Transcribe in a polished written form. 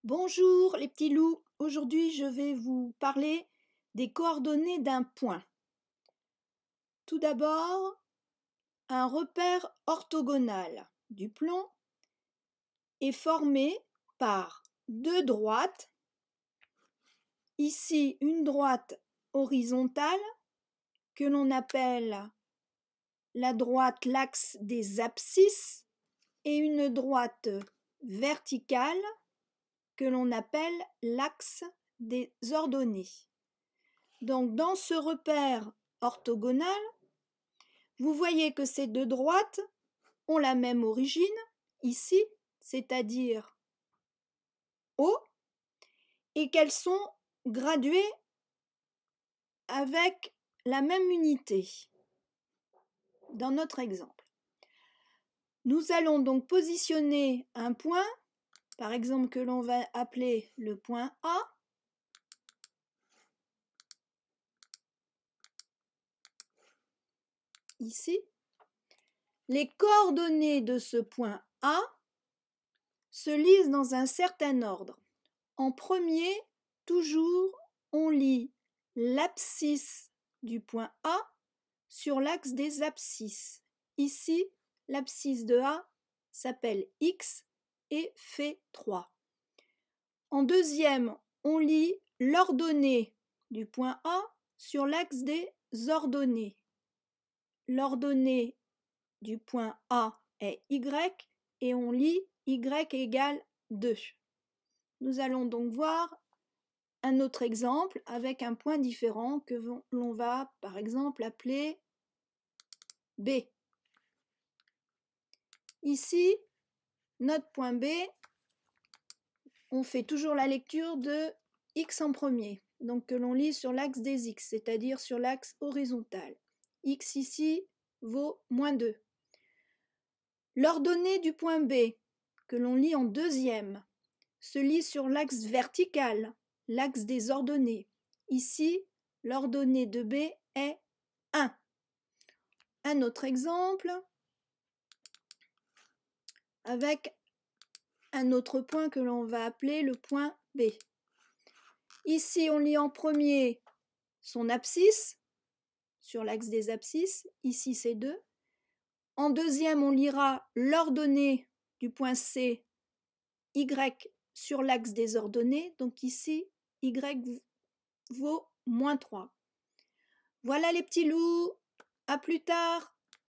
Bonjour les petits loups, aujourd'hui je vais vous parler des coordonnées d'un point. Tout d'abord, un repère orthogonal du plan est formé par deux droites, ici une droite horizontale que l'on appelle la droite l'axe des abscisses et une droite verticale que l'on appelle l'axe des ordonnées. Donc dans ce repère orthogonal, vous voyez que ces deux droites ont la même origine, ici, c'est-à-dire O, et qu'elles sont graduées avec la même unité. Dans notre exemple, nous allons donc positionner un point, par exemple que l'on va appeler le point A, ici. Les coordonnées de ce point A se lisent dans un certain ordre. En premier, toujours, on lit l'abscisse du point A sur l'axe des abscisses. Ici, l'abscisse de A s'appelle X et fait 3. En deuxième, on lit l'ordonnée du point A sur l'axe des ordonnées. L'ordonnée du point A est Y et on lit Y égale 2. Nous allons donc voir un autre exemple avec un point différent que l'on va par exemple appeler B. Ici, notre point B, on fait toujours la lecture de X en premier, donc que l'on lit sur l'axe des X, c'est-à-dire sur l'axe horizontal. X ici vaut moins 2. L'ordonnée du point B, que l'on lit en deuxième, se lit sur l'axe vertical, l'axe des ordonnées. Ici, l'ordonnée de B est 1. Un autre exemple avec un autre point que l'on va appeler le point B. Ici, on lit en premier son abscisse sur l'axe des abscisses. Ici, c'est 2. En deuxième, on lira l'ordonnée du point C, Y sur l'axe des ordonnées. Donc ici, Y vaut moins 3. Voilà les petits loups, à plus tard.